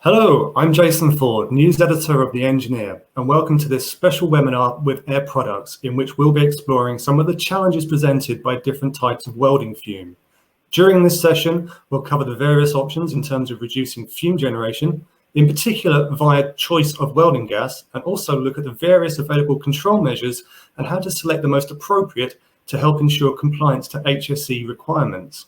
Hello, I'm Jason Ford, News Editor of The Engineer, and welcome to this special webinar with Air Products, in which we'll be exploring some of the challenges presented by different types of welding fume. During this session, we'll cover the various options in terms of reducing fume generation, in particular via choice of welding gas, and also look at the various available control measures and how to select the most appropriate to help ensure compliance to HSE requirements.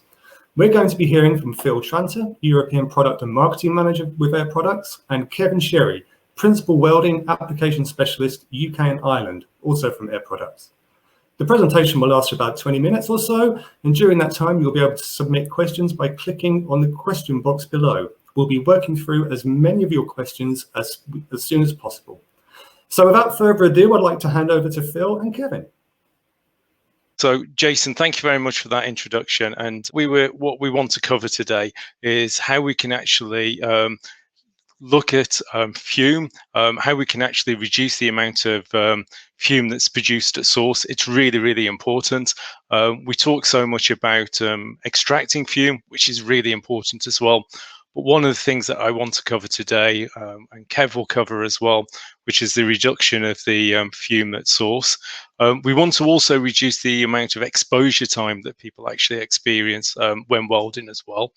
We're going to be hearing from Phil Tranter, European Product and Marketing Manager with Air Products, and Kevin Sherry, Principal Welding Application Specialist, UK and Ireland, also from Air Products. The presentation will last about 20 minutes or so, and during that time, you'll be able to submit questions by clicking on the question box below. We'll be working through as many of your questions as soon as possible. So without further ado, I'd like to hand over to Phil and Kevin. So, Jason, thank you very much for that introduction. And what we want to cover today is how we can actually look at fume, how we can actually reduce the amount of fume that's produced at source. It's really, really important. We talk so much about extracting fume, which is really important as well. But one of the things that I want to cover today, and Kev will cover as well, which is the reduction of the fume at source. We want to also reduce the amount of exposure time that people actually experience when welding as well.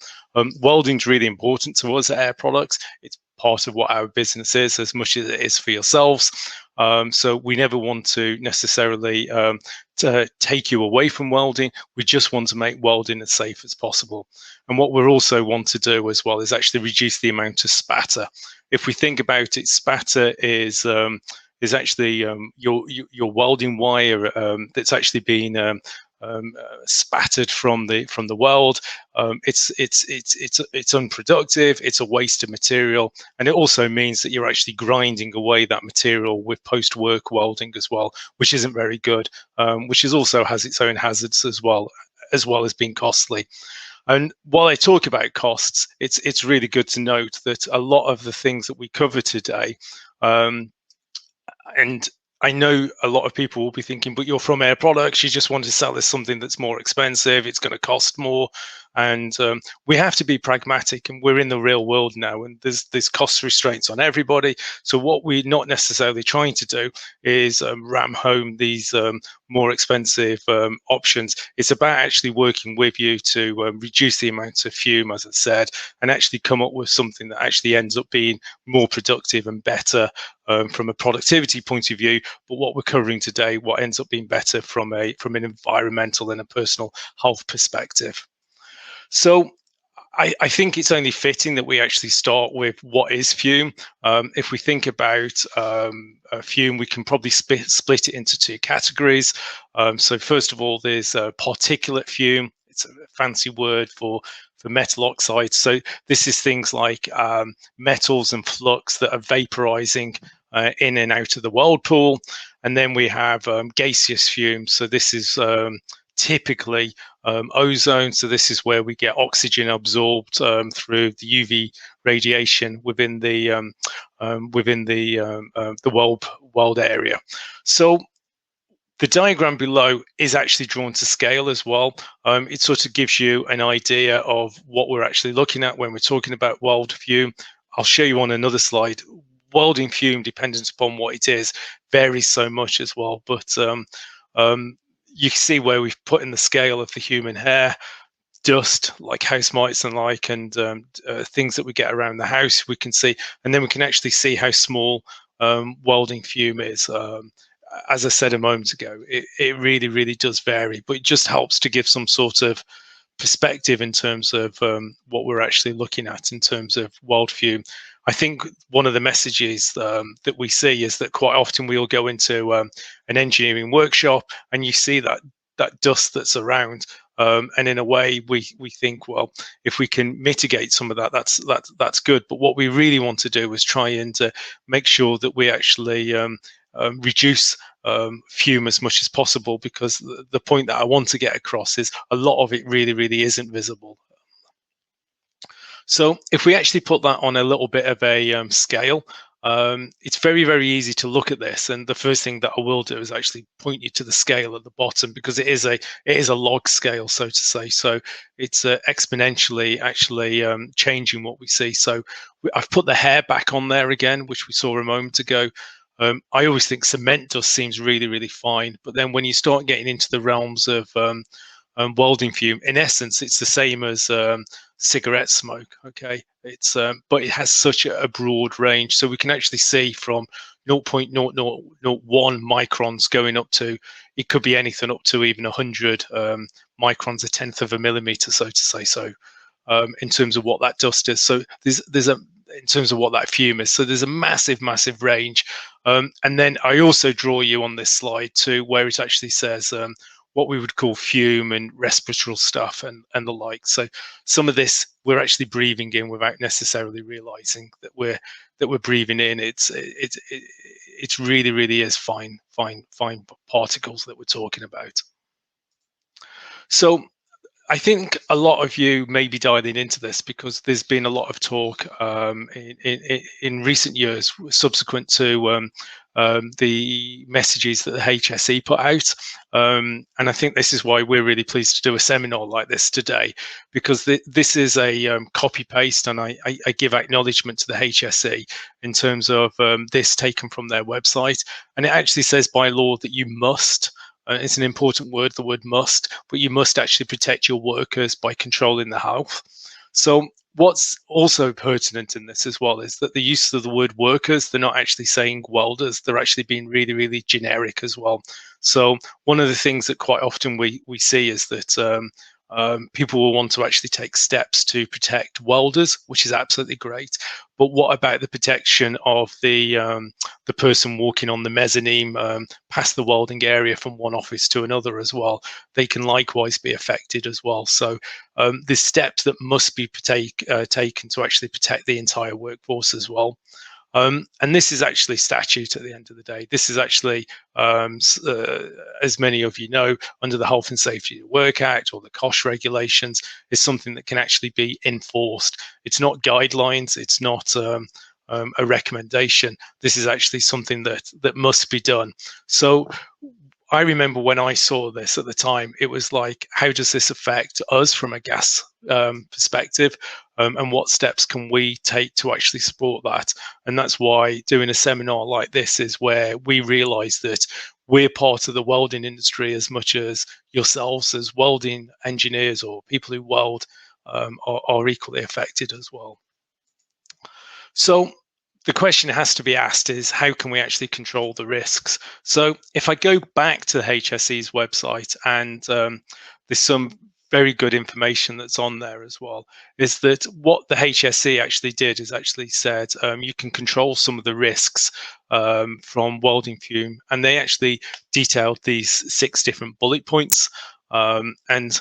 Welding is really important to us at Air Products. It's part of what our business is as much as it is for yourselves. So we never want to necessarily to take you away from welding. We just want to make welding as safe as possible. And what we also want to do as well is actually reduce the amount of spatter. If we think about it, spatter is actually your welding wire that's actually been spattered from the weld. It's unproductive. It's a waste of material, and it also means that you're actually grinding away that material with post-work welding as well, which isn't very good. Which also has its own hazards as well as being costly. And while I talk about costs, it's really good to note that a lot of the things that we cover today, and I know a lot of people will be thinking, but you're from Air Products, you just want to sell us something that's more expensive, it's going to cost more. And we have to be pragmatic, and we're in the real world now, and there's cost restraints on everybody. So what we're not necessarily trying to do is ram home these more expensive options. It's about actually working with you to reduce the amount of fume, as I said, and actually come up with something that actually ends up being more productive and better from a productivity point of view. But what we're covering today, what ends up being better from an environmental and a personal health perspective. So I think it's only fitting that we actually start with what is fume. If we think about fume, we can probably split it into two categories. So first of all, there's particulate fume. It's a fancy word for metal oxides. So this is things like metals and flux that are vaporizing in and out of the weld pool. And then we have gaseous fume. So this is typically ozone. So this is where we get oxygen absorbed through the UV radiation within the weld area. So the diagram below is actually drawn to scale as well. It sort of gives you an idea of what we're actually looking at when we're talking about weld fume. I'll show you on another slide. Welding fume, dependent upon what it is, varies so much as well. But you can see where we've put in the scale of the human hair, dust like house mites and things that we get around the house, we can see, and then we can actually see how small welding fume is. As I said a moment ago, it really, really does vary, but it just helps to give some sort of perspective in terms of what we're actually looking at in terms of weld fume. I think one of the messages that we see is that quite often we'll go into an engineering workshop and you see that dust that's around, and in a way we think, well, if we can mitigate some of that, that's good. But what we really want to do is try and make sure that we actually reduce fume as much as possible, because the point that I want to get across is a lot of it really, really isn't visible. So if we actually put that on a little bit of a scale, it's very, very easy to look at this, and the first thing that I will do is actually point you to the scale at the bottom, because it is a log scale, so to say. So it's exponentially actually changing what we see. So I've put the hair back on there again, which we saw a moment ago. I always think cement dust seems really, really fine, but then when you start getting into the realms of welding fume, in essence, it's the same as cigarette smoke. Okay, it's but it has such a broad range, so we can actually see from 0.0001 microns going up to, it could be anything up to even 100 microns, a tenth of a millimeter, so to say. So in terms of what that dust is, so there's a, in terms of what that fume is, so there's a massive, massive range. And then I also draw you on this slide to where it actually says what we would call fume and respiratory stuff and the like. So some of this we're actually breathing in without necessarily realizing that we're breathing in. It's really, really is fine particles that we're talking about. So I think a lot of you may be diving into this because there's been a lot of talk in recent years subsequent to the messages that the HSE put out. And I think this is why we're really pleased to do a seminar like this today, because this is a copy paste, and I give acknowledgement to the HSE in terms of this taken from their website. And it actually says by law that you must, it's an important word, the word must, but you must actually protect your workers by controlling the health. So what's also pertinent in this as well is that the use of the word workers, they're not actually saying welders, they're actually being really, really generic as well. So one of the things that quite often we see is that people will want to actually take steps to protect welders, which is absolutely great. But what about the protection of the person walking on the mezzanine past the welding area from one office to another as well? They can likewise be affected as well. So there's steps that must be taken to actually protect the entire workforce as well. And this is actually statute at the end of the day. This is actually, as many of you know, under the Health and Safety at Work Act or the COSH regulations, is something that can actually be enforced. It's not guidelines. It's not a recommendation. This is actually something that must be done. So I remember when I saw this at the time, it was like, how does this affect us from a gas perspective? And what steps can we take to actually support that? And that's why doing a seminar like this is where we realize that we're part of the welding industry as much as yourselves as welding engineers or people who weld are equally affected as well. So the question has to be asked is, how can we actually control the risks? So if I go back to the HSE's website, and there's some very good information that's on there as well, is that what the HSE actually did is actually said you can control some of the risks from welding fume, and they actually detailed these 6 different bullet points. And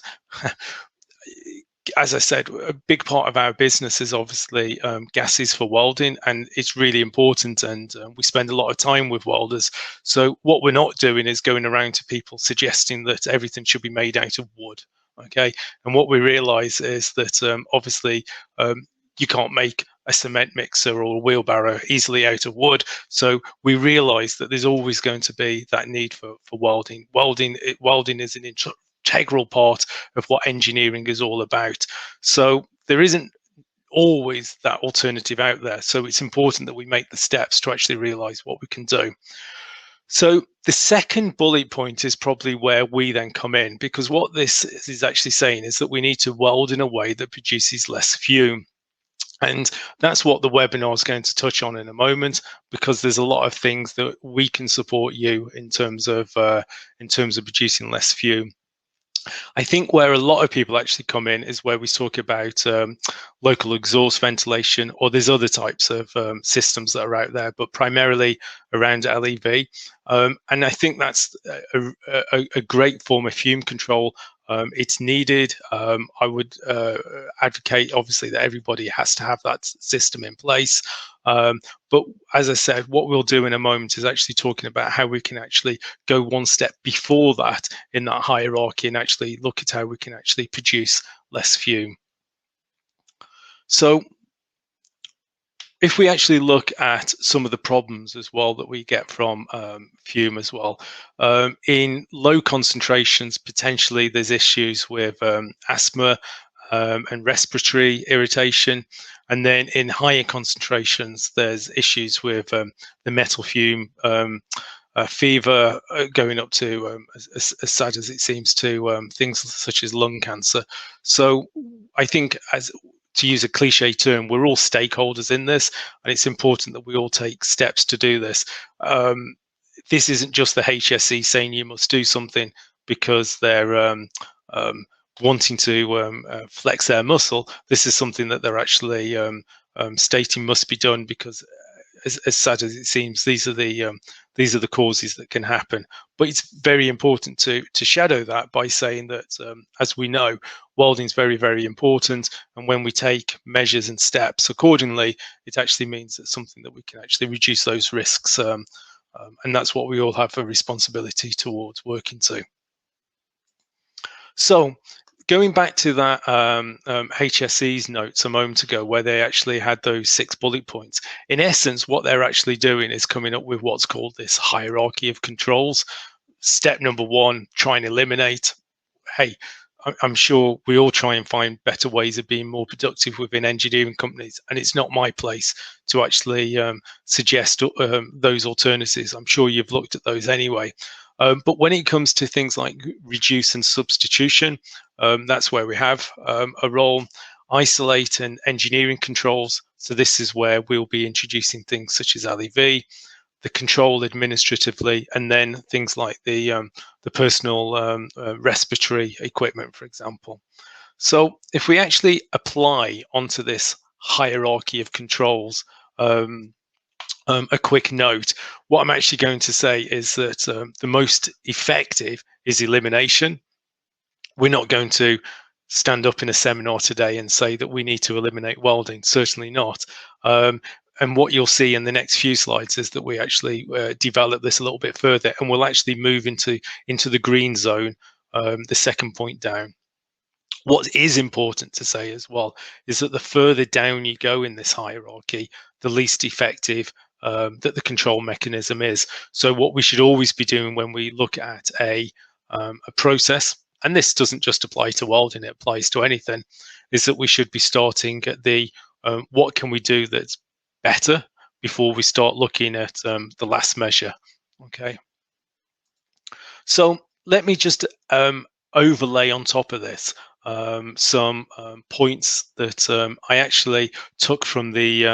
as I said, a big part of our business is obviously gases for welding, and it's really important, and we spend a lot of time with welders. So what we're not doing is going around to people suggesting that everything should be made out of wood. Okay, and what we realize is that obviously you can't make a cement mixer or a wheelbarrow easily out of wood. So we realize that there's always going to be that need for welding. Welding is an integral part of what engineering is all about. So there isn't always that alternative out there. So it's important that we make the steps to actually realize what we can do. So the second bullet point is probably where we then come in, because what this is actually saying is that we need to weld in a way that produces less fume. And that's what the webinar is going to touch on in a moment, because there's a lot of things that we can support you in terms of producing less fume. I think where a lot of people actually come in is where we talk about local exhaust ventilation, or there's other types of systems that are out there, but primarily around LEV. And I think that's a great form of fume control. It's needed. I would advocate, obviously, that everybody has to have that system in place. But as I said, what we'll do in a moment is actually talking about how we can actually go one step before that in that hierarchy and actually look at how we can actually produce less fume. So if we actually look at some of the problems as well that we get from fume as well, in low concentrations, potentially there's issues with asthma and respiratory irritation. And then in higher concentrations, there's issues with the metal fume, fever going up to, as sad as it seems, to things such as lung cancer. So I think, as to use a cliche term, we're all stakeholders in this, and it's important that we all take steps to do this. This isn't just the HSE saying you must do something because they're wanting to flex their muscle. This is something that they're actually stating must be done because, as sad as it seems, these are the causes that can happen. But it's very important to shadow that by saying that, as we know, welding is very, very important, and when we take measures and steps accordingly, it actually means that something that we can actually reduce those risks, and that's what we all have a responsibility towards working to. So, going back to that HSE's notes a moment ago, where they actually had those 6 bullet points, in essence, what they're actually doing is coming up with what's called this hierarchy of controls. Step number 1, try and eliminate. Hey, I'm sure we all try and find better ways of being more productive within engineering companies, and it's not my place to actually suggest those alternatives. I'm sure you've looked at those anyway. But when it comes to things like reduce and substitution, that's where we have a role. Isolate and engineering controls. So this is where we'll be introducing things such as LEV, the control administratively, and then things like the personal respiratory equipment, for example. So if we actually apply onto this hierarchy of controls, a quick note, what I'm actually going to say is that the most effective is elimination. We're not going to stand up in a seminar today and say that we need to eliminate welding, certainly not. And what you'll see in the next few slides is that we actually develop this a little bit further, and we'll actually move into the green zone, the second point down. What is important to say as well is that the further down you go in this hierarchy, the least effective that the control mechanism is. So what we should always be doing when we look at a process, and this doesn't just apply to welding, it applies to anything, is that we should be starting at the what can we do that's better before we start looking at the last measure. Okay. So let me just overlay on top of this some points that I actually took from the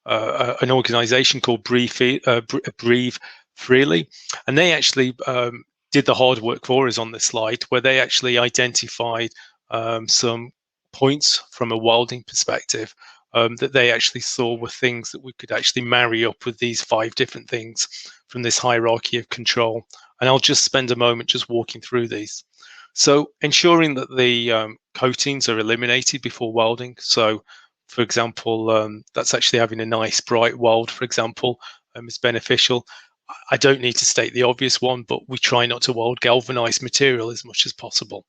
an organization called Breathe Freely, and they actually did the hard work for us on this slide, where they actually identified some points from a welding perspective that they actually saw were things that we could actually marry up with these 5 different things from this hierarchy of control. And I'll just spend a moment just walking through these. So ensuring that the coatings are eliminated before welding. So for example, that's actually having a nice bright weld, for example, is beneficial. I don't need to state the obvious one, but we try not to weld galvanized material as much as possible.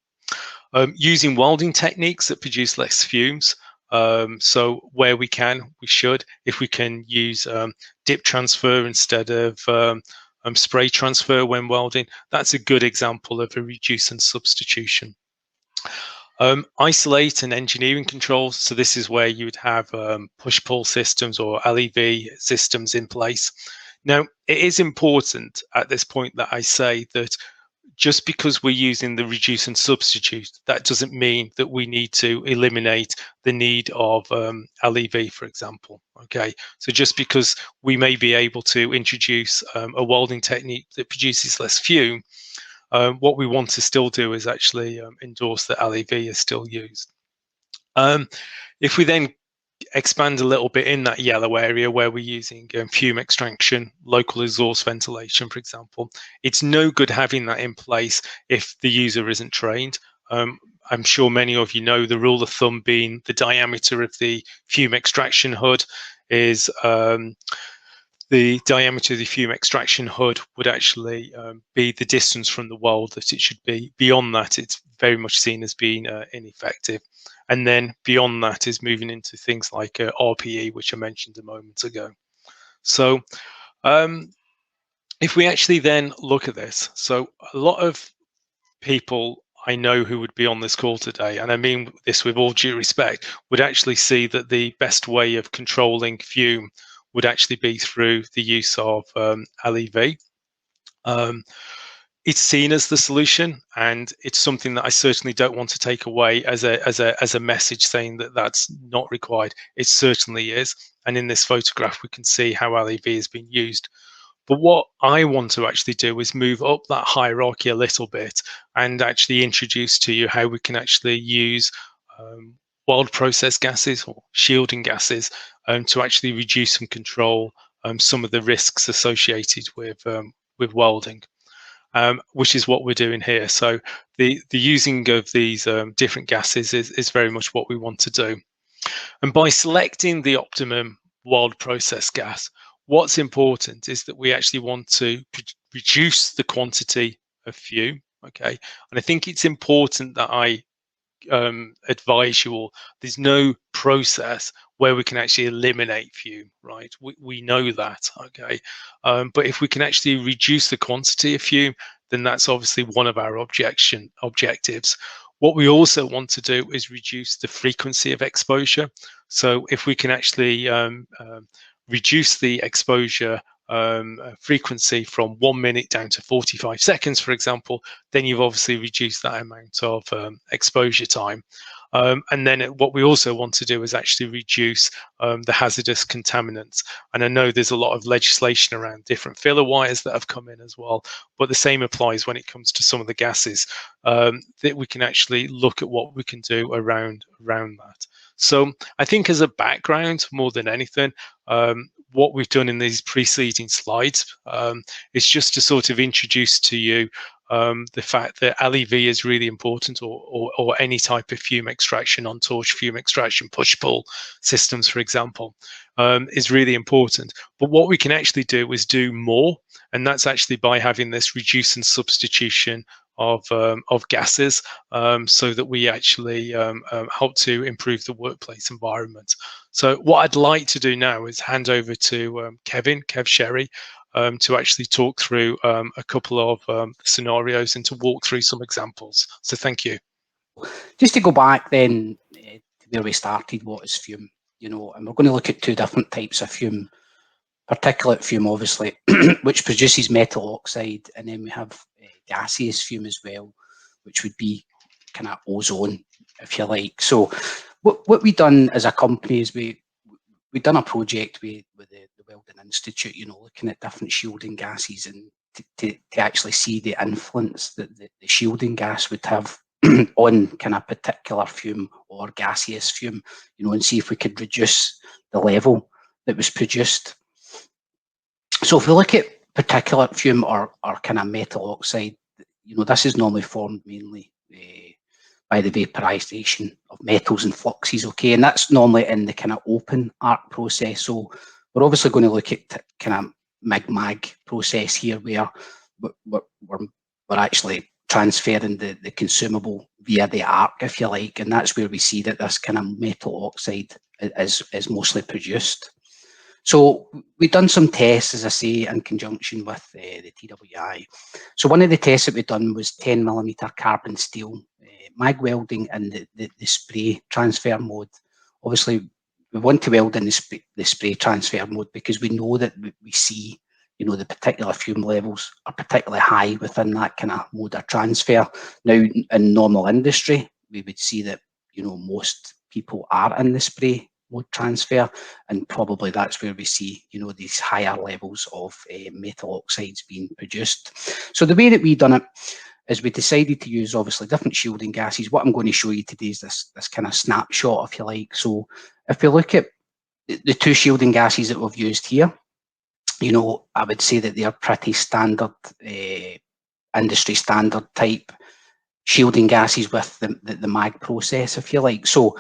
Using welding techniques that produce less fumes. So where we can, we should. If we can use dip transfer instead of spray transfer when welding, that's a good example of a reduce and substitution. Isolate and engineering controls. So this is where you would have push-pull systems or LEV systems in place. Now, it is important at this point that I say that just because we're using the reduce and substitute, that doesn't mean that we need to eliminate the need of LEV, for example. Okay, so just because we may be able to introduce a welding technique that produces less fume, what we want to still do is actually endorse that LEV is still used. If we then expand a little bit in that yellow area where we're using fume extraction, local exhaust ventilation, for example, it's no good having that in place if the user isn't trained. I'm sure many of you know the rule of thumb being the diameter of the fume extraction hood is the diameter of the fume extraction hood would actually be the distance from the weld that it should be. Beyond that, it's very much seen as being ineffective. And then beyond that is moving into things like RPE, which I mentioned a moment ago. So if we actually then look at this, so a lot of people I know who would be on this call today, and I mean this with all due respect, would actually see that the best way of controlling fume would actually be through the use of LEV. It's seen as the solution, and it's something that I certainly don't want to take away as a message saying that that's not required. It certainly is, and in this photograph we can see how LEV has been used. But what I want to actually do is move up that hierarchy a little bit and actually introduce to you how we can actually use wild process gases or shielding gases to actually reduce and control some of the risks associated with welding. Which is what we're doing here. So the using of these different gases is very much what we want to do. And by selecting the optimum wild process gas, what's important is that we actually want to reduce the quantity of fume. Okay, and I think it's important that I advise you all, there's no process where we can actually eliminate fume, right? We know that, okay? But if we can actually reduce the quantity of fume, then that's obviously one of our objectives. What we also want to do is reduce the frequency of exposure. So if we can actually reduce the exposure frequency from 1 minute down to 45 seconds, for example, then you've obviously reduced that amount of exposure time. And then what we also want to do is actually reduce the hazardous contaminants. And I know there's a lot of legislation around different filler wires that have come in as well, but the same applies when it comes to some of the gases, that we can actually look at what we can do around that. So I think as a background, more than anything, what we've done in these preceding slides is just to sort of introduce to you the fact that LEV is really important, or any type of fume extraction, on-torch fume extraction, push-pull systems, for example, is really important. But what we can actually do is do more, and that's actually by having this reduce and substitution of gases, so that we actually help to improve the workplace environment. So what I'd like to do now is hand over to Kev Sherry, to actually talk through a couple of scenarios and to walk through some examples. So thank you. Just to go back then to where we started, what is fume? And we're going to look at two different types of fume. Particulate fume, obviously, which produces metal oxide, and then we have gaseous fume as well, which would be kind of ozone, if you like. So what we done as a company is we done a project with the Welding Institute, looking at different shielding gases, and to actually see the influence that the shielding gas would have on kind of particular fume or gaseous fume, and see if we could reduce the level that was produced. So if we look at particulate fume or kind of metal oxide, this is normally formed mainly by the vaporization of metals and fluxes, okay, and that's normally in the kind of open arc process. So we're obviously going to look at kind of mig-mag process here, where we're actually transferring the consumable via the arc, if you like, and that's where we see that this kind of metal oxide is mostly produced. So we've done some tests, as I say, in conjunction with the TWI. So one of the tests that we've done was 10mm carbon steel, mag welding in the spray transfer mode. Obviously, we want to weld in the spray transfer mode because we know that we see, the particular fume levels are particularly high within that kind of mode of transfer. Now, in normal industry, we would see that, most people are in the spray mode transfer, and probably that's where we see these higher levels of metal oxides being produced. So the way that we done it is we decided to use obviously different shielding gases. What I'm going to show you today is this kind of snapshot, if you like. So if we look at the two shielding gases that we've used here, I would say that they are pretty standard, industry standard type shielding gases with the mag process, if you like. So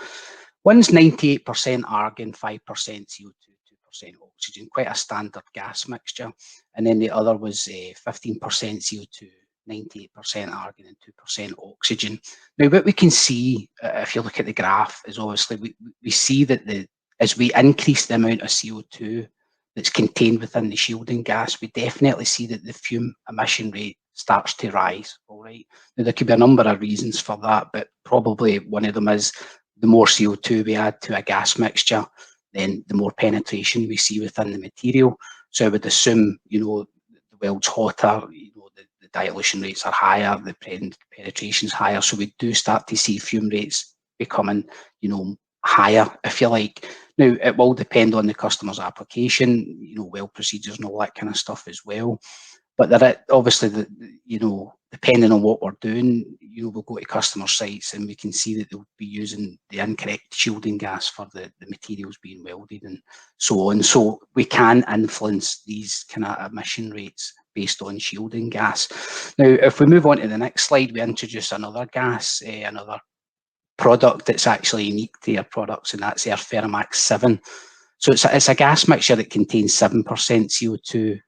one's 98% argon, 5% CO2, 2% oxygen, quite a standard gas mixture. And then the other was 15% CO2, 98% argon and 2% oxygen. Now, what we can see, if you look at the graph, is obviously we see that as we increase the amount of CO2 that's contained within the shielding gas, we definitely see that the fume emission rate starts to rise. All right. Now, there could be a number of reasons for that, but probably one of them is the more CO2 we add to a gas mixture, then the more penetration we see within the material. So I would assume, you know, the weld's hotter, you know, the dilution rates are higher, the penetration's higher. So we do start to see fume rates becoming, you know, higher, if you like. Now, it will depend on the customer's application, you know, weld procedures and all that kind of stuff as well. But there, obviously, you know, depending on what we're doing, you know, we'll go to customer sites and we can see that they'll be using the incorrect shielding gas for the materials being welded and so on. So we can influence these kind of emission rates based on shielding gas. Now, if we move on to the next slide, we introduce another gas, another product that's actually unique to our products, and that's our Ferromax 7. So it's a gas mixture that contains 7% CO2,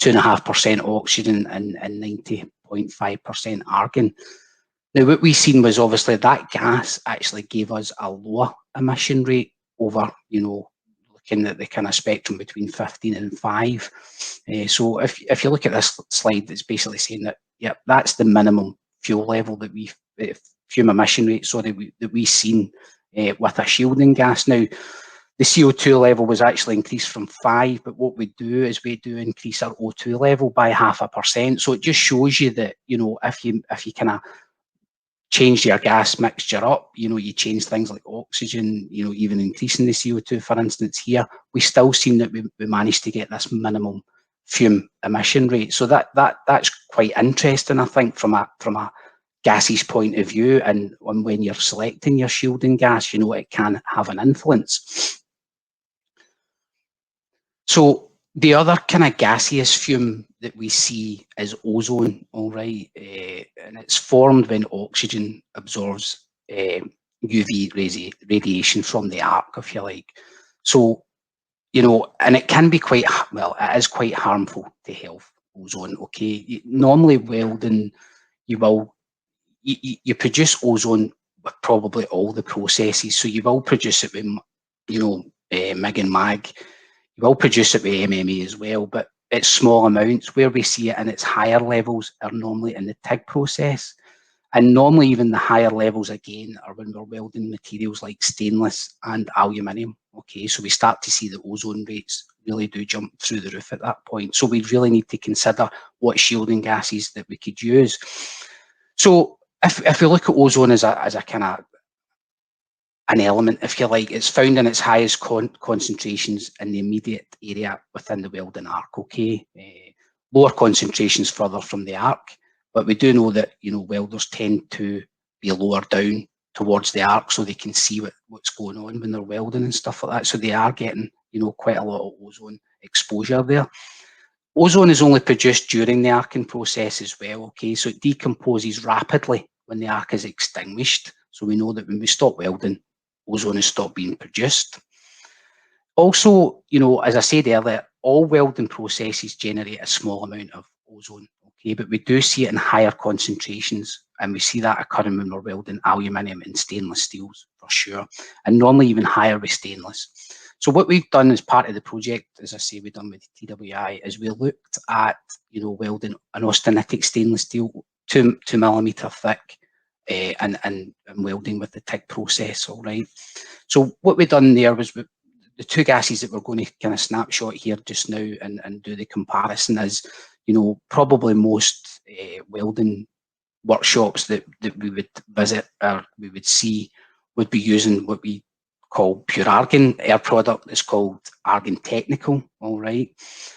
2.5% oxygen and 90.5% argon. Now, what we've seen was obviously that gas actually gave us a lower emission rate over, you know, looking at the kind of spectrum between 15 and 5. So if you look at this slide, it's basically saying that, yep, that's the minimum fuel level that fume emission rate, sorry, that we've seen with a shielding gas. Now, the CO2 level was actually increased from 5, but what we do is we do increase our O2 level by 0.5%. So it just shows you that, you know, if you kind of change your gas mixture up, you know, you change things like oxygen, you know, even increasing the CO2, for instance, here, we still seen that we managed to get this minimum fume emission rate. So that's quite interesting, I think, from a gases point of view, and when you're selecting your shielding gas, you know, it can have an influence. So the other kind of gaseous fume that we see is ozone, all right, and it's formed when oxygen absorbs UV radiation from the arc, if you like. So, you know, and it can be quite, well, it is quite harmful to health, ozone, okay? Normally welding, you produce ozone with probably all the processes. So you will produce it with, you know, MIG and MAG. You will produce it with MMA as well, but it's small amounts. Where we see it in its higher levels are normally in the TIG process. And normally even the higher levels again are when we're welding materials like stainless and aluminium. Okay, so we start to see the ozone rates really do jump through the roof at that point. So we really need to consider what shielding gases that we could use. So if we look at ozone as a kind of an element, if you like, it's found in its highest concentrations in the immediate area within the welding arc, okay? Lower concentrations further from the arc, but we do know that, you know, welders tend to be lower down towards the arc so they can see what's going on when they're welding and stuff like that. So they are getting, you know, quite a lot of ozone exposure there. Ozone is only produced during the arcing process as well, okay? So it decomposes rapidly when the arc is extinguished. So we know that when we stop welding, ozone has stopped being produced. Also, you know, as I said earlier, all welding processes generate a small amount of ozone, okay? But we do see it in higher concentrations, and we see that occurring when we're welding aluminium and stainless steels for sure, and normally even higher with stainless. So what we've done as part of the project, as I say, we've done with TWI, is we looked at, you know, welding an austenitic stainless steel 2 millimeter thick, and welding with the TIG process, all right? So what we've done there was the two gases that we're going to kind of snapshot here just now and do the comparison is, you know, probably most welding workshops that we would visit or we would see would be using what we call pure argon. Our product is called Argon Technical, all right?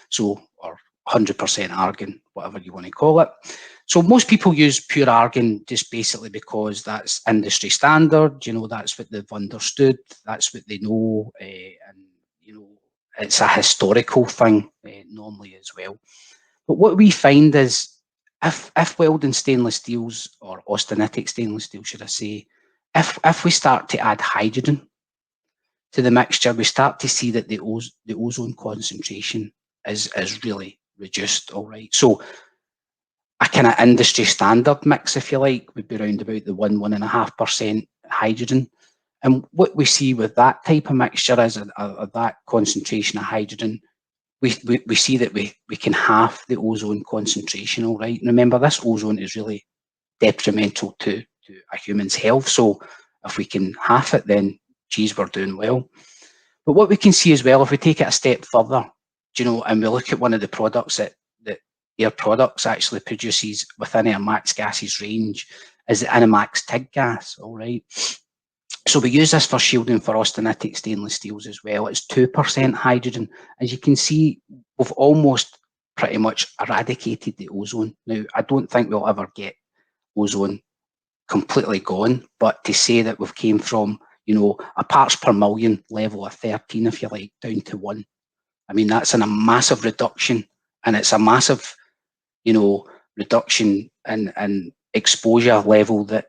So, or 100% argon, whatever you want to call it. So most people use pure argon just basically because that's industry standard, you know, that's what they've understood, that's what they know, and, you know, it's a historical thing normally as well. But what we find is if welding stainless steels, or austenitic stainless steel, should I say, if we start to add hydrogen to the mixture, we start to see that the ozone concentration is really reduced, all right? So a kind of industry standard mix, if you like, would be around about the 1.5% hydrogen. And what we see with that type of mixture is that concentration of hydrogen, we see that we can halve the ozone concentration, all right? And remember, this ozone is really detrimental to a human's health. So if we can halve it, then geez, we're doing well. But what we can see as well, if we take it a step further, you know, and we look at one of the products that Air Products actually produces within our max gases range, is the Minimax TIG gas, all right? So we use this for shielding for austenitic stainless steels as well. It's 2% hydrogen. As you can see, we've almost pretty much eradicated the ozone. Now, I don't think we'll ever get ozone completely gone, but to say that we've came from, you know, a parts per million level of 13, if you like, down to 1. I mean, that's a massive reduction, and it's a massive, you know, reduction in exposure level that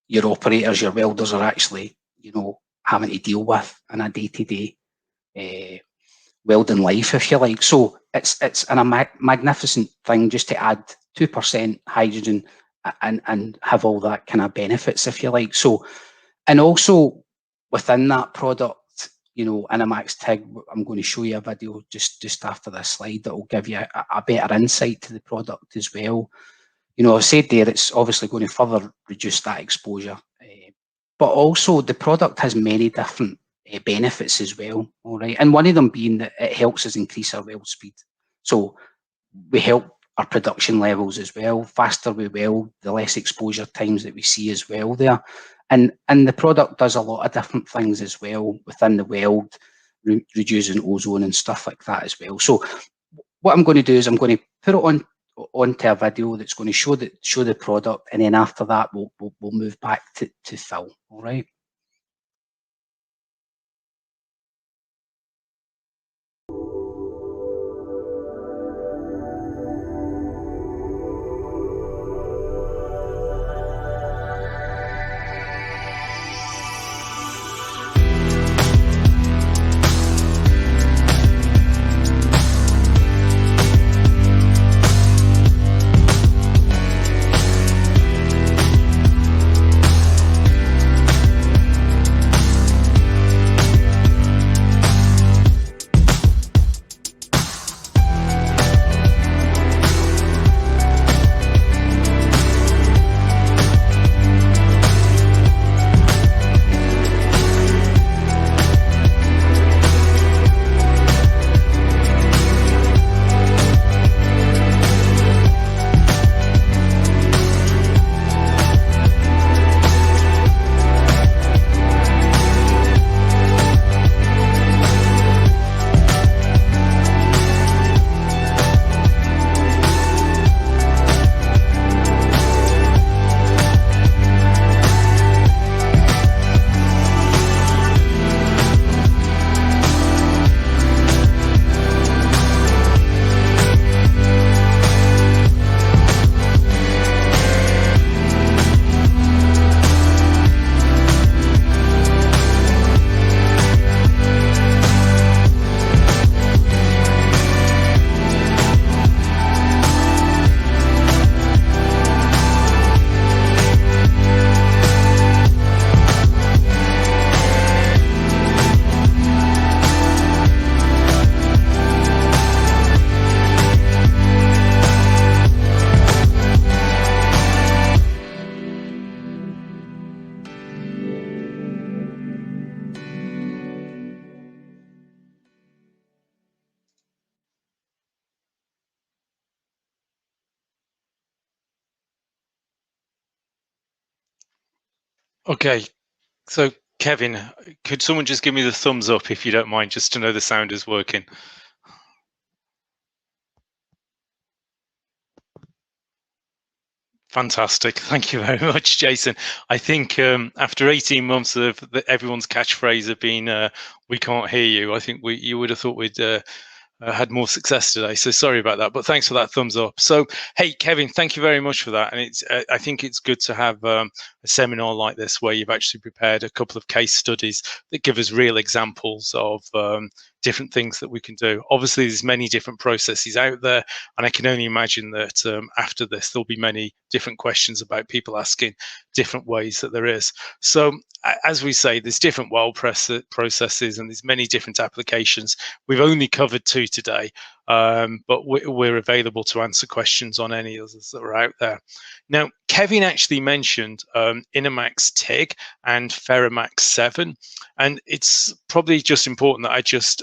your operators, your welders are actually, you know, having to deal with in a day-to-day welding life, if you like. So it's a magnificent thing just to add 2% hydrogen and have all that kind of benefits, if you like. So, and also within that product, you know, Minimax TIG, I'm going to show you a video just after this slide that will give you a better insight to the product as well. You know, I've said there it's obviously going to further reduce that exposure, but also the product has many different benefits as well, all right? And one of them being that it helps us increase our weld speed. So we help our production levels as well. Faster we weld, the less exposure times that we see as well there. And the product does a lot of different things as well within the weld, reducing ozone and stuff like that as well. So what I'm going to do is I'm going to put it onto a video that's going to show the product, and then after that we'll move back to Phil. All right. Okay, so Kevin, could someone just give me the thumbs up if you don't mind, just to know the sound is working? Fantastic. Thank you very much, Jason. I think after 18 months of everyone's catchphrase of being, we can't hear you, I think you would have thought we'd had more success today, so sorry about that, but thanks for that thumbs up. So hey Kevin, thank you very much for that. And it's I think it's good to have a seminar like this where you've actually prepared a couple of case studies that give us real examples of different things that we can do. Obviously there's many different processes out there, and I can only imagine that after this there'll be many different questions about people asking different ways that there is. So as we say, there's different weld processes and there's many different applications. We've only covered 2 today, but we're available to answer questions on any others that are out there. Now, Kevin actually mentioned Inamax TIG and Ferromax 7, and it's probably just important that I just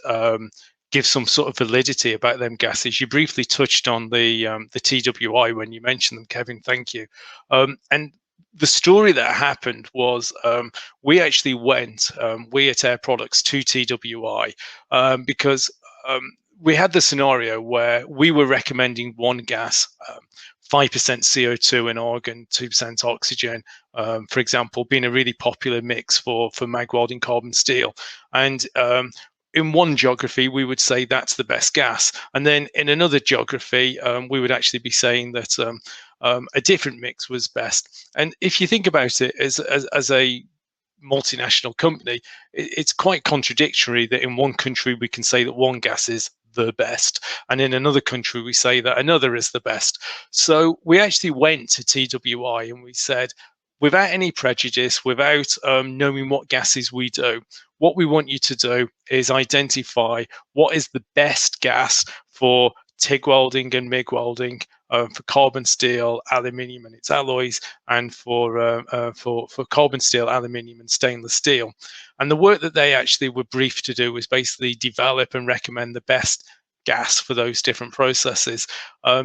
give some sort of validity about them gases. You briefly touched on the TWI when you mentioned them, Kevin. Thank you. And the story that happened was we actually went, we at Air Products, to TWI because we had the scenario where we were recommending one gas, 5% CO2 and argon, 2% oxygen, for example, being a really popular mix for mag welding carbon steel. And in one geography, we would say that's the best gas. And then in another geography, we would actually be saying that a different mix was best. And if you think about it as a multinational company, it's quite contradictory that in one country we can say that one gas is the best, and in another country we say that another is the best. So we actually went to TWI and we said, without any prejudice, without knowing what gases we do, what we want you to do is identify what is the best gas for TIG welding and MIG welding, for carbon steel, aluminium and its alloys, and for carbon steel, aluminium and stainless steel. And the work that they actually were briefed to do was basically develop and recommend the best gas for those different processes.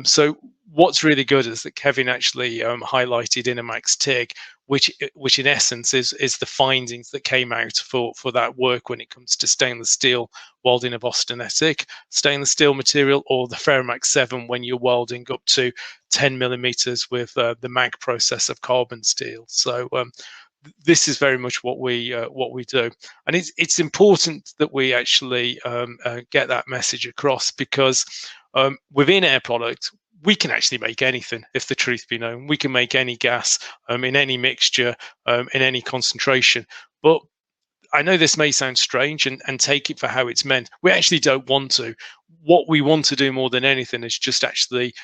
So what's really good is that Kevin actually highlighted Inamax TIG, which in essence is the findings that came out for that work when it comes to stainless steel welding of austenitic stainless steel material, or the Ferromax 7 when you're welding up to 10 millimeters with the mag process of carbon steel. So this is very much what we do, and it's important that we actually get that message across, because within Air Product we can actually make anything. If the truth be known, we can make any gas in any mixture, in any concentration. But I know this may sound strange, and take it for how it's meant. We actually don't want to. What we want to do more than anything is just actually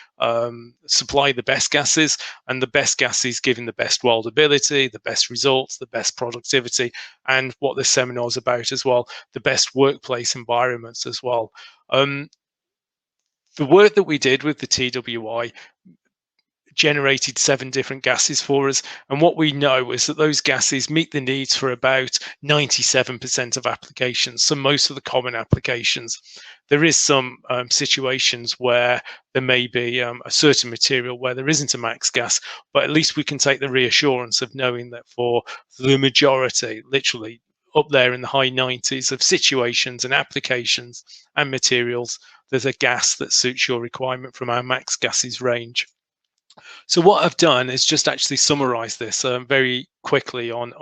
supply the best gases, and the best gases giving the best weldability, the best results, the best productivity, and what this seminar is about as well, the best workplace environments as well. The work that we did with the TWI generated 7 different gases for us, and what we know is that those gases meet the needs for about 97% of applications, so most of the common applications. There is some situations where there may be a certain material where there isn't a max gas, but at least we can take the reassurance of knowing that for the majority, literally up there in the high 90s of situations and applications and materials, there's a gas that suits your requirement from our max gases range. So what I've done is just actually summarize this very quickly on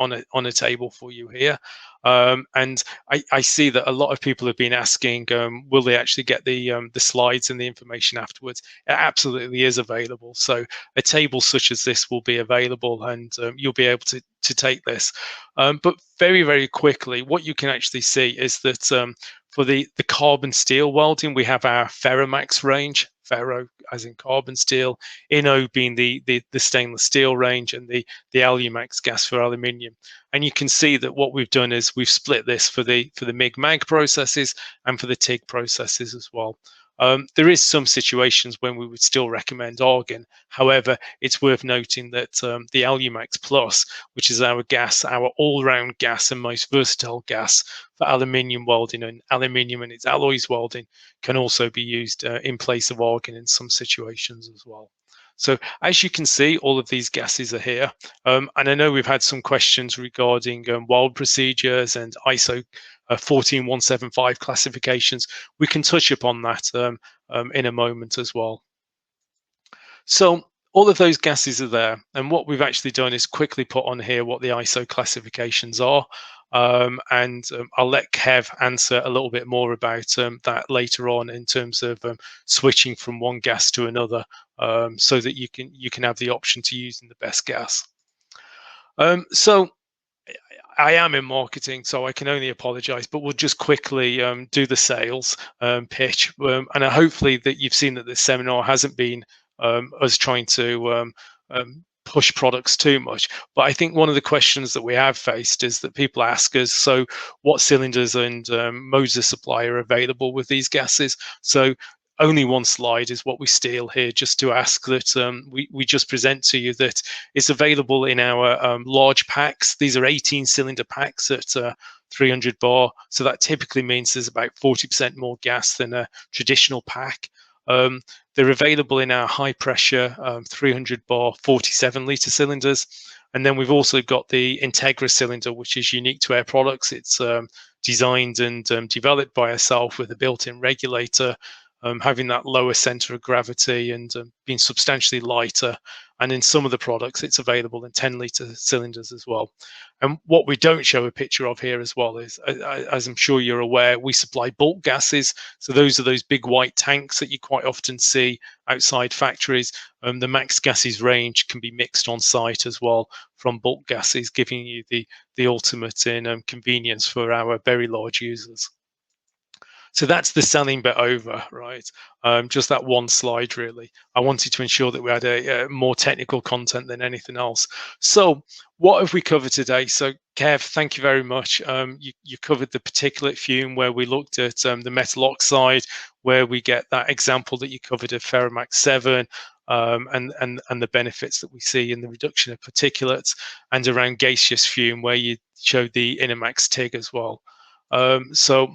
a table for you here. And I see that a lot of people have been asking, will they actually get the slides and the information afterwards? It absolutely is available. So a table such as this will be available, and you'll be able to take this. But very, very quickly, what you can actually see is that for the carbon steel welding, we have our Ferromax range, ferro as in carbon steel, Inno being the stainless steel range, and the Alumax gas for aluminium. And you can see that what we've done is we've split this for the MIG mag processes and for the TIG processes as well. There is some situations when we would still recommend argon. However, it's worth noting that the Alumax Plus, which is our gas, our all-round gas and most versatile gas for aluminium welding and aluminium and its alloys welding, can also be used in place of argon in some situations as well. So as you can see, all of these gases are here. And I know we've had some questions regarding weld procedures and ISO 14175 classifications. We can touch upon that in a moment as well. So all of those gases are there, and what we've actually done is quickly put on here what the ISO classifications are. I'll let Kev answer a little bit more about that later on in terms of switching from one gas to another, so that you can have the option to using the best gas. So I am in marketing, so I can only apologize, but we'll just quickly do the sales pitch. And hopefully that you've seen that this seminar hasn't been us trying to push products too much. But I think one of the questions that we have faced is that people ask us, so what cylinders and modes of supply are available with these gases? So only one slide is what we steal here, just to ask that we just present to you that it's available in our large packs. These are 18 cylinder packs at 300 bar. So that typically means there's about 40% more gas than a traditional pack. They're available in our high pressure 300 bar 47 litre cylinders. And then we've also got the Integra cylinder, which is unique to Air Products. It's designed and developed by ourselves with a built-in regulator, having that lower center of gravity and being substantially lighter. And in some of the products, it's available in 10 litre cylinders as well. And what we don't show a picture of here as well is, as I'm sure you're aware, we supply bulk gases. So those are those big white tanks that you quite often see outside factories. The max gases range can be mixed on site as well from bulk gases, giving you the ultimate in convenience for our very large users. So that's the selling bit over, right? Just that one slide, really. I wanted to ensure that we had a more technical content than anything else. So what have we covered today? So Kev, thank you very much. You covered the particulate fume, where we looked at the metal oxide, where we get that example that you covered of Ferromax 7, and the benefits that we see in the reduction of particulates, and around gaseous fume, where you showed the Innomax TIG as well. So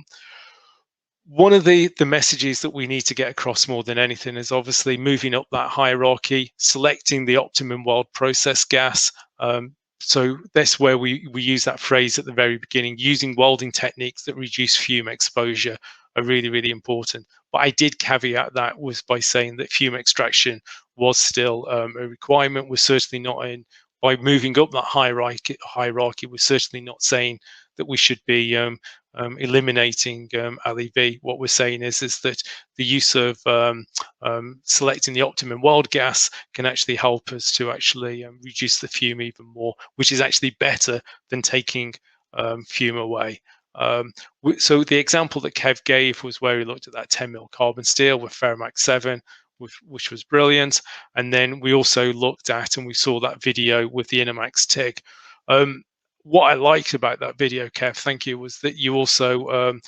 one of the messages that we need to get across more than anything is obviously moving up that hierarchy, selecting the optimum weld process gas. So that's where we use that phrase at the very beginning, using welding techniques that reduce fume exposure are really, really important. But I did caveat that was by saying that fume extraction was still a requirement. We're certainly not by moving up that hierarchy, we're certainly not saying that we should be eliminating LEV. What we're saying is that the use of selecting the optimum weld gas can actually help us to actually reduce the fume even more, which is actually better than taking fume away. So the example that Kev gave was where he looked at that 10 mil carbon steel with Ferromax 7, which was brilliant. And then we also looked at, and we saw that video with the Innomax TIG. What I liked about that video, Kev, thank you, was that you also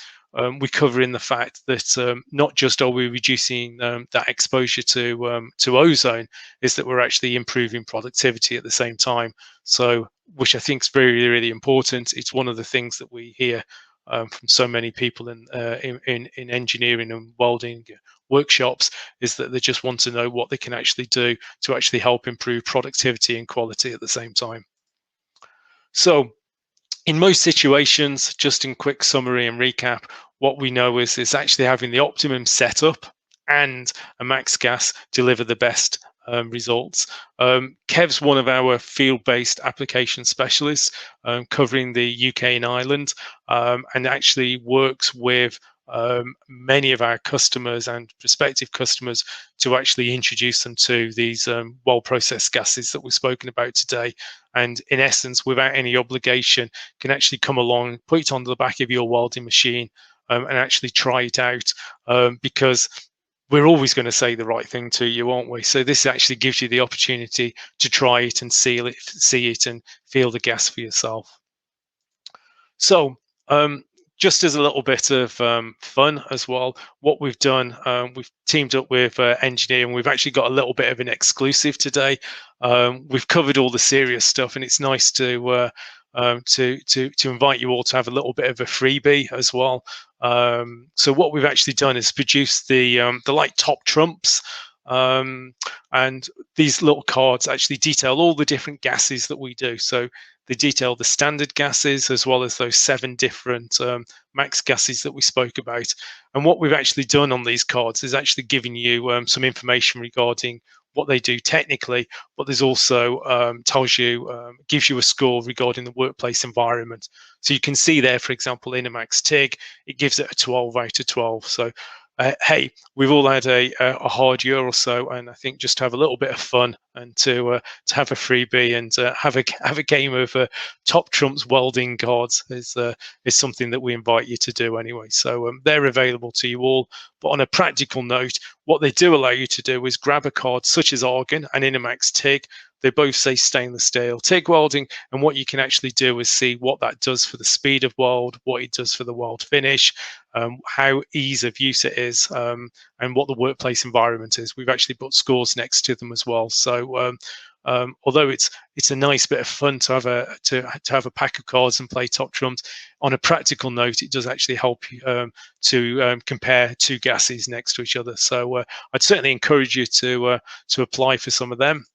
we cover in the fact that not just are we reducing that exposure to ozone, is that we're actually improving productivity at the same time. So, which I think is really, really important. It's one of the things that we hear from so many people in engineering and welding workshops, is that they just want to know what they can actually do to actually help improve productivity and quality at the same time. So in most situations, just in quick summary and recap, what we know is actually having the optimum setup and a max gas deliver the best results. Kev's one of our field-based application specialists covering the UK and Ireland, and actually works with many of our customers and prospective customers to actually introduce them to these well processed gases that we've spoken about today. And in essence, without any obligation, can actually come along, put it on the back of your welding machine and actually try it out, because we're always going to say the right thing to you, aren't we? So this actually gives you the opportunity to try it and see it and feel the gas for yourself. So just as a little bit of fun as well, what we've done, we've teamed up with engineering. We've actually got a little bit of an exclusive today. We've covered all the serious stuff, and it's nice to invite you all to have a little bit of a freebie as well. So what we've actually done is produced the light top trumps, and these little cards actually detail all the different gases that we do. So they detail the standard gases as well as those 7 different max gases that we spoke about. And what we've actually done on these cards is actually giving you some information regarding what they do technically, but there's also gives you a score regarding the workplace environment. So you can see there, for example, Inimax TIG, it gives it a 12 out of 12. So hey, we've all had a hard year or so, and I think just to have a little bit of fun and to have a freebie and have a game of Top Trumps welding cards is something that we invite you to do anyway. So they're available to you all. But on a practical note, what they do allow you to do is grab a card such as Argon and Inimax TIG. They both say stainless steel TIG welding, and what you can actually do is see what that does for the speed of weld, what it does for the weld finish, how ease of use it is, and what the workplace environment is. We've actually put scores next to them as well. So although it's a nice bit of fun to have a pack of cards and play Top Trumps, on a practical note, it does actually help you to compare two gases next to each other. So I'd certainly encourage you to apply for some of them.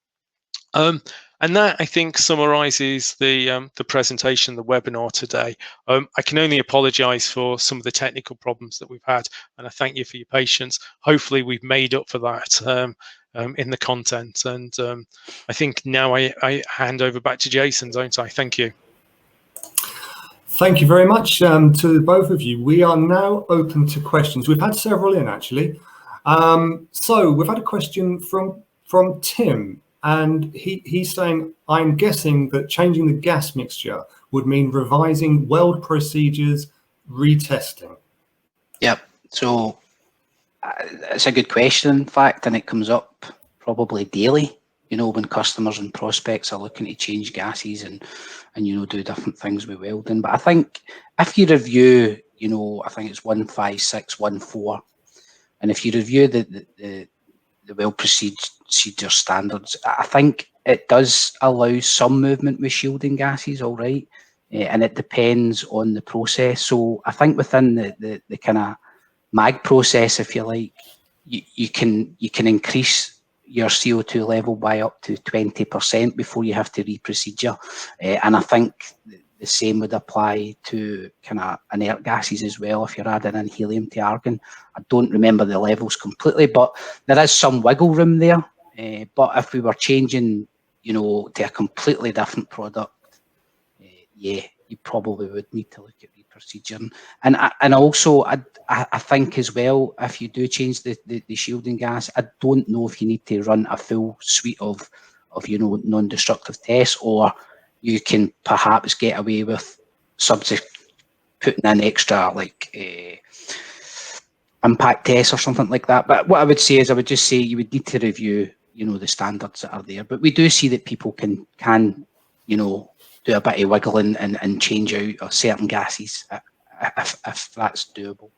And that, I think, summarizes the presentation, the webinar today. I can only apologize for some of the technical problems that we've had, and I thank you for your patience. Hopefully we've made up for that in the content. And I think now I hand over back to Jason, don't I? Thank you. Thank you very much to both of you. We are now open to questions. We've had several in, actually. So we've had a question from Tim. And he's saying, I'm guessing that changing the gas mixture would mean revising weld procedures, retesting. Yep. So it's a good question, in fact, and it comes up probably daily, when customers and prospects are looking to change gases and do different things with welding. But I think if you review, I think it's 15614, and if you review the weld procedure standards, I think it does allow some movement with shielding gases, all right, and it depends on the process. So I think within the kind of mag process, if you like, you can increase your CO2 level by up to 20% before you have to reprocedure, and I think the same would apply to kind of inert gases as well. If you're adding in helium to argon, I don't remember the levels completely, but there is some wiggle room there. But if we were changing, to a completely different product, yeah, you probably would need to look at reprocedure. And also, I think as well, if you do change the shielding gas, I don't know if you need to run a full suite of non-destructive tests, or you can perhaps get away with putting in extra impact tests or something like that. But what I would say is, I would just say you would need to review, the standards that are there. But we do see that people can do a bit of wiggling and change out certain gases if that's doable,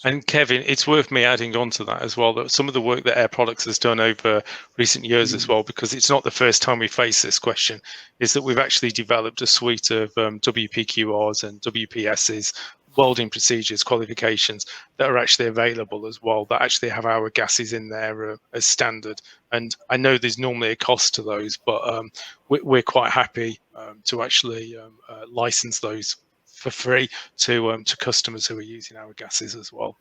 And Kevin, it's worth me adding on to that as well, that some of the work that Air Products has done over recent years as well, because it's not the first time we face this question, is that we've actually developed a suite of WPQRs and WPSs, welding procedures, qualifications that are actually available as well, that actually have our gases in there as standard. And I know there's normally a cost to those, but we're quite happy to actually license those for free to customers who are using our gases as well.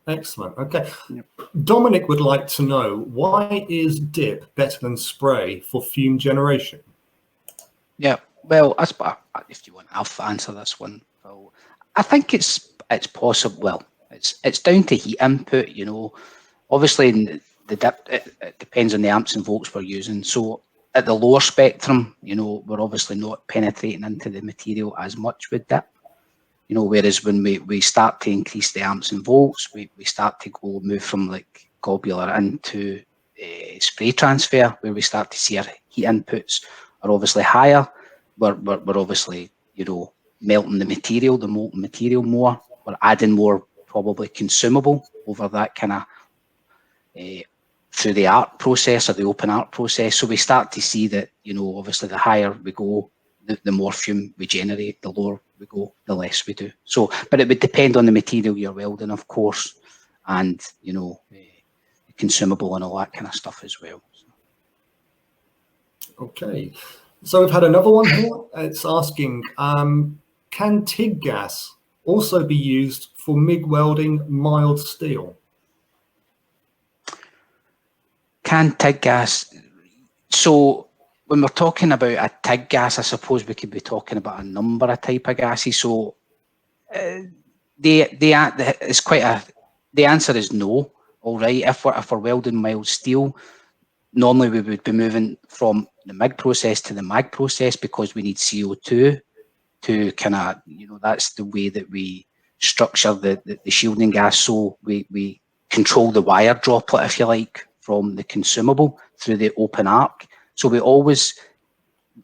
Excellent. Okay. Yep. Dominic would like to know, why is dip better than spray for fume generation? Yeah. Well, if you want, I'll answer this one, Phil. I think it's possible. Well, it's down to heat input. Obviously the dip, it depends on the amps and volts we're using. So at the lower spectrum, we're obviously not penetrating into the material as much with dip. Whereas when we start to increase the amps and volts, we start to move from like globular into spray transfer, where we start to see our heat inputs are obviously higher. We're obviously, melting the material, the molten material more. We're adding more probably consumable over that kind of through the art process or the open art process. So we start to see that, obviously the higher we go, the more fume we generate, the lower we go, the less we do. So, but it would depend on the material you're welding, of course, and, consumable and all that kind of stuff as well. Okay. So we've had another one here. It's asking, can TIG gas also be used for MIG welding mild steel? Can TIG gas, so when we're talking about a TIG gas, I suppose we could be talking about a number of type of gases. So it's quite the answer is no. All right, if we're welding mild steel, normally we would be moving from the MIG process to the MAG process because we need CO2 to kind of, that's the way that we structure the shielding gas. So we control the wire droplet, if you like, from the consumable through the open arc. So we always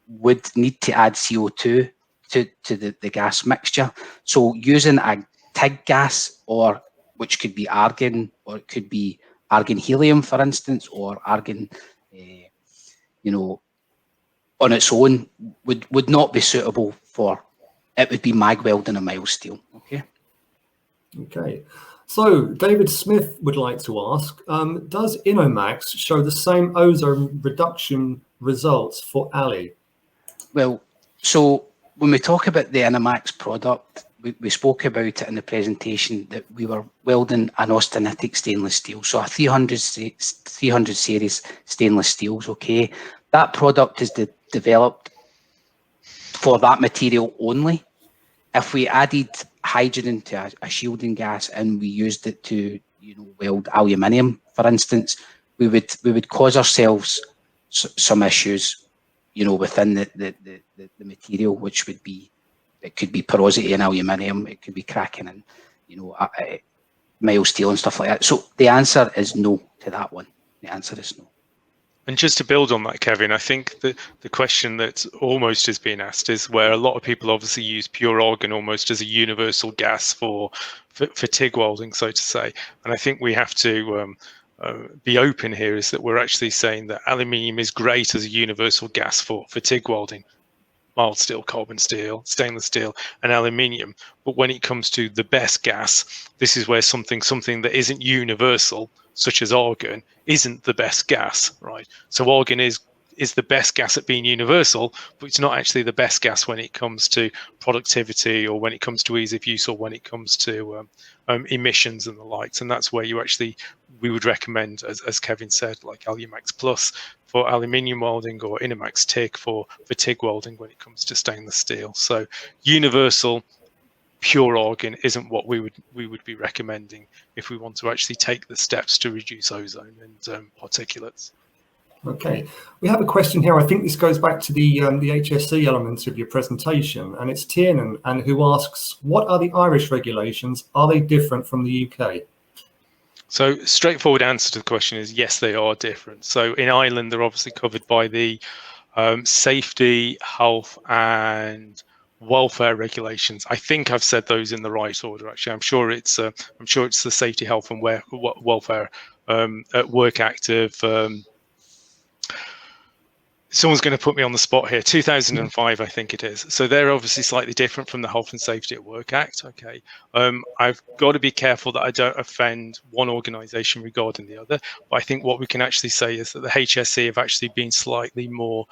would need to add CO2 to the gas mixture. So using a TIG gas, or which could be argon, or it could be argon helium, for instance, or argon, on its own would not be suitable for. It would be mag welding a mild steel. Okay. Okay. So David Smith would like to ask, does Inomax show the same ozone reduction results for Ali? Well, so when we talk about the Inomax product, we spoke about it in the presentation that we were welding an austenitic stainless steel, so a 300 series stainless steels. Okay, that product is developed for that material only. If we added hydrogen to a shielding gas and we used it to, weld aluminium, for instance, we would cause ourselves some issues, within the material, which would be, it could be porosity in aluminium, it could be cracking in, mild steel and stuff like that. So the answer is no to that one. The answer is no. And just to build on that, Kevin, I think that the question that almost is being asked is where a lot of people obviously use pure argon almost as a universal gas for TIG welding, so to say. And I think we have to be open here, is that we're actually saying that aluminium is great as a universal gas for TIG welding. Mild steel, carbon steel, stainless steel, and aluminium. But when it comes to the best gas, this is where something that isn't universal, such as argon, isn't the best gas, right? So argon is the best gas at being universal, but it's not actually the best gas when it comes to productivity, or when it comes to ease of use, or when it comes to emissions and the likes. And that's where we would recommend, as Kevin said, like Alumax Plus for aluminium welding, or Inomax TIG for TIG welding when it comes to stainless steel. So universal pure argon isn't what we would be recommending if we want to actually take the steps to reduce ozone and particulates. Okay, we have a question here. I think this goes back to the HSE elements of your presentation, and it's Tiernan, and who asks, what are the Irish regulations? Are they different from the UK? So straightforward answer to the question is yes, they are different. So in Ireland, they're obviously covered by the safety, health, and welfare regulations. I think I've said those in the right order. Actually, I'm sure it's the Safety, Health, and Welfare Work Act of. Someone's going to put me on the spot here. 2005, I think it is. So they're obviously slightly different from the Health and Safety at Work Act. Okay, I've got to be careful that I don't offend one organisation regarding the other. But I think what we can actually say is that the HSE have actually been slightly more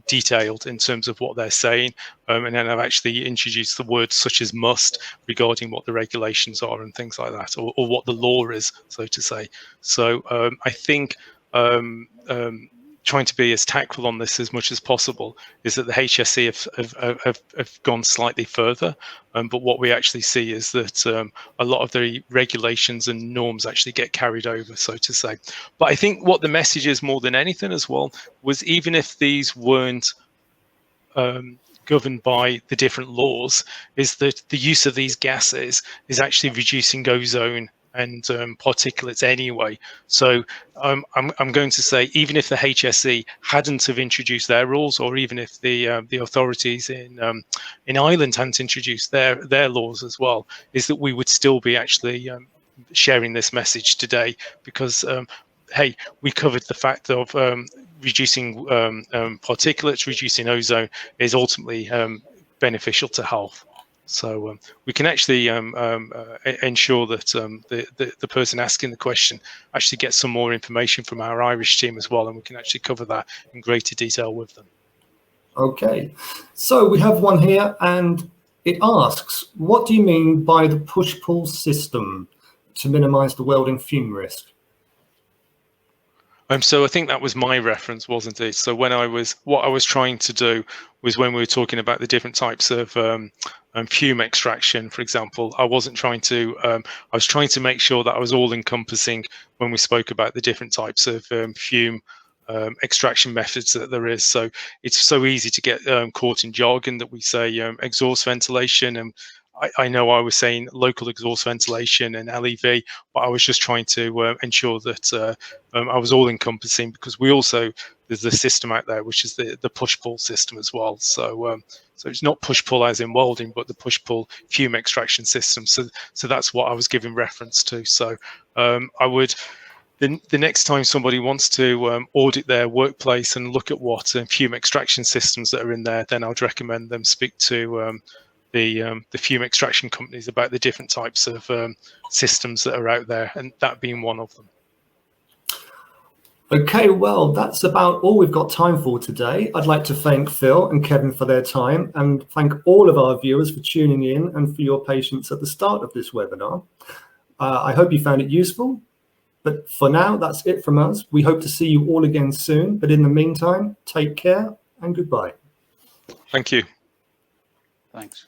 detailed in terms of what they're saying, and then I've actually introduced the words such as must regarding what the regulations are and things like that, or what the law is, so to say. So I think. Trying to be as tactful on this as much as possible is that the HSE have gone slightly further, but what we actually see is that a lot of the regulations and norms actually get carried over, so to say. But I think what the message is more than anything as well was, even if these weren't governed by the different laws, is that the use of these gases is actually reducing ozone and particulates anyway. So I'm going to say, even if the HSE hadn't have introduced their rules, or even if the authorities in Ireland hadn't introduced their laws as well, is that we would still be actually sharing this message today, because hey, we covered the fact of reducing particulates, reducing ozone is ultimately beneficial to health. So we can actually ensure that the person asking the question actually gets some more information from our Irish team as well, and we can actually cover that in greater detail with them. Okay, so we have one here, and it asks, what do you mean by the push-pull system to minimise the welding fume risk? So I think that was my reference, wasn't it? So what I was trying to do was, when we were talking about the different types of fume extraction, for example, I wasn't trying to. I was trying to make sure that I was all encompassing when we spoke about the different types of fume extraction methods that there is. So it's so easy to get caught in jargon that we say exhaust ventilation, and I know I was saying local exhaust ventilation and LEV, but I was just trying to ensure that I was all encompassing, because there's the system out there which is the push pull system as well. So it's not push pull as in welding, but the push pull fume extraction system. So that's what I was giving reference to. So I would. The next time somebody wants to audit their workplace and look at what fume extraction systems that are in there, then I'd recommend them speak to the fume extraction companies about the different types of systems that are out there, and that being one of them. Okay, well, that's about all we've got time for today. I'd like to thank Phil and Kevin for their time, and thank all of our viewers for tuning in and for your patience at the start of this webinar. I hope you found it useful. But for now, that's it from us. We hope to see you all again soon. But in the meantime, take care and goodbye. Thank you. Thanks.